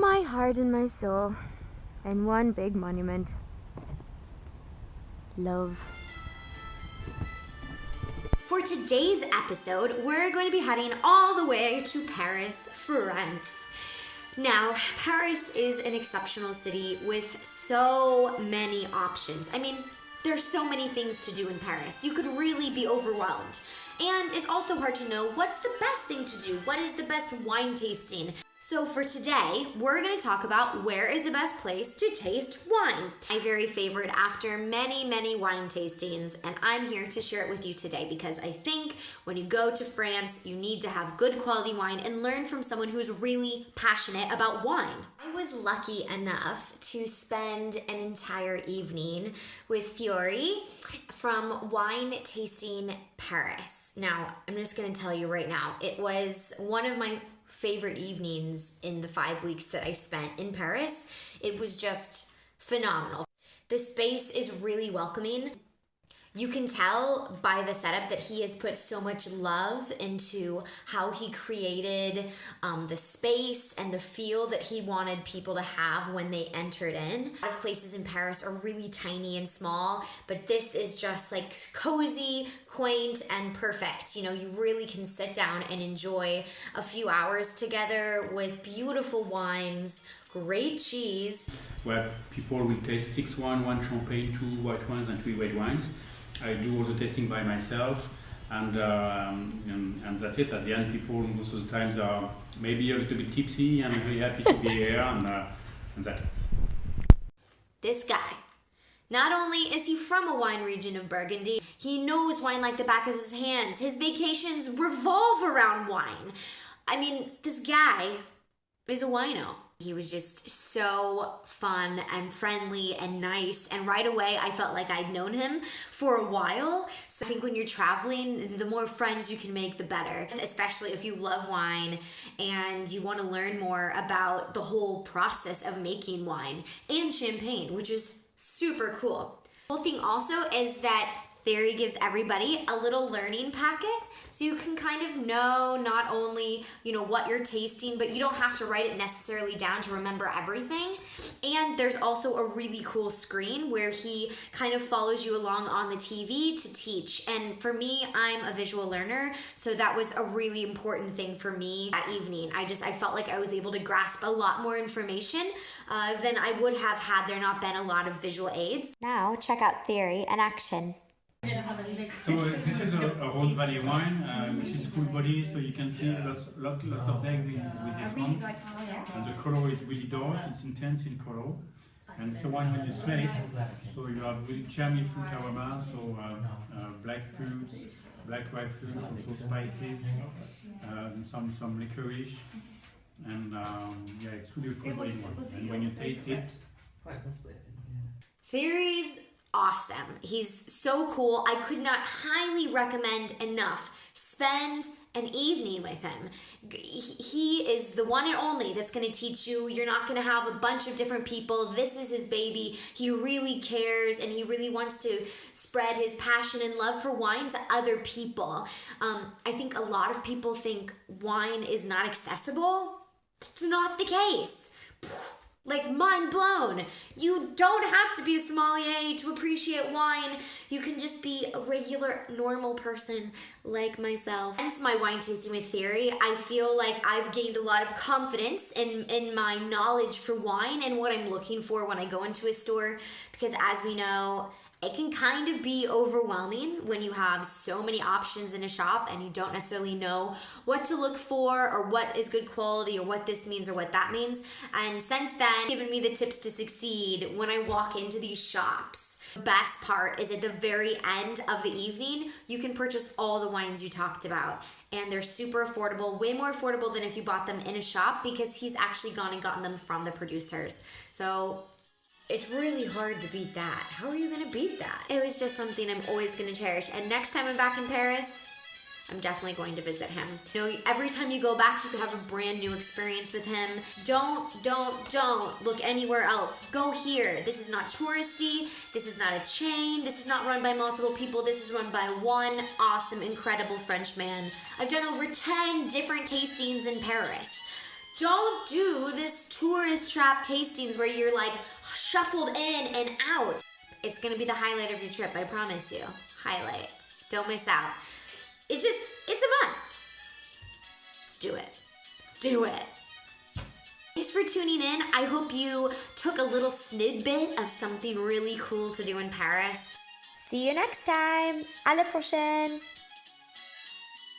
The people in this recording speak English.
my heart and my soul in one big monument. Love. For today's episode, we're going to be heading all the way to Paris, France. Now, Paris is an exceptional city with so many options. I mean, there's so many things to do in Paris. You could really be overwhelmed. And it's also hard to know what's the best thing to do. What is the best wine tasting? So for today, we're going to talk about where is the best place to taste wine. My very favorite after many, many wine tastings, and I'm here to share it with you today because I think when you go to France, you need to have good quality wine and learn from someone who's really passionate about wine. I was lucky enough to spend an entire evening with Fiori from Wine Tasting Paris. Now, I'm just going to tell you right now, it was one of my favorite evenings in the 5 weeks that I spent in Paris. It was just phenomenal. The space is really welcoming. You can tell by the setup that he has put so much love into how he created the space and the feel that he wanted people to have when they entered in. A lot of places in Paris are really tiny and small, but this is just like cozy, quaint, and perfect. You know, you really can sit down and enjoy a few hours together with beautiful wines, great cheese. Where people will taste 6 wine, 1 champagne, 2 white wines, and 3 red wines. I do all the tasting by myself, and that's it. At the end, people most of the times are maybe a little bit tipsy and really happy to be here, and that's it. This guy, not only is he from a wine region of Burgundy, he knows wine like the back of his hands. His vacations revolve around wine. I mean, this guy is a wino. He was just so fun and friendly and nice, and right away I felt like I'd known him for a while. So I think when you're traveling, the more friends you can make, the better, especially if you love wine and you want to learn more about the whole process of making wine and champagne, which is super cool. The whole thing also is that Thierry gives everybody a little learning packet, so you can kind of know not only, what you're tasting, but you don't have to write it necessarily down to remember everything. And there's also a really cool screen where he kind of follows you along on the TV to teach. And for me, I'm a visual learner, so that was a really important thing for me that evening. I felt like I was able to grasp a lot more information than I would have had there not been a lot of visual aids. Now, check out Thierry in action. So this is a Rhone Valley wine, which is full body, so you can see lots of eggs with this one. And the color is really dark, it's intense in color. And it's a wine when you smell it, so you have really cherry fruit aroma, so black fruits, black ripe fruits, also spices, some licorice, and it's really full body wine. And when you taste it, Thierry's awesome. He's so cool. I could not highly recommend enough. Spend an evening with him. He is the one and only that's going to teach you. You're not going to have a bunch of different people. This is his baby. He really cares, and he really wants to spread his passion and love for wine to other people. I think a lot of people think wine is not accessible. It's not the case. Like, mind blown. You don't have to be a sommelier to appreciate wine. You can just be a regular, normal person like myself. Hence my wine tasting with Thierry, I feel like I've gained a lot of confidence in my knowledge for wine and what I'm looking for when I go into a store. Because as we know, it can kind of be overwhelming when you have so many options in a shop and you don't necessarily know what to look for or what is good quality or what this means or what that means. And since then, given me the tips to succeed when I walk into these shops. The best part is at the very end of the evening, you can purchase all the wines you talked about. And they're super affordable, way more affordable than if you bought them in a shop because he's actually gone and gotten them from the producers. So it's really hard to beat that. How are you going to beat that? It was just something I'm always going to cherish. And next time I'm back in Paris, I'm definitely going to visit him. Every time you go back, you could have a brand new experience with him. Don't look anywhere else. Go here. This is not touristy. This is not a chain. This is not run by multiple people. This is run by one awesome, incredible French man. I've done over 10 different tastings in Paris. Don't do this tourist trap tastings where you're like shuffled in and out. It's gonna be the highlight of your trip, I promise you. Highlight. Don't miss out. It's a must. Do it. Do it. Thanks for tuning in. I hope you took a little snippet of something really cool to do in Paris. See you next time. À la prochaine.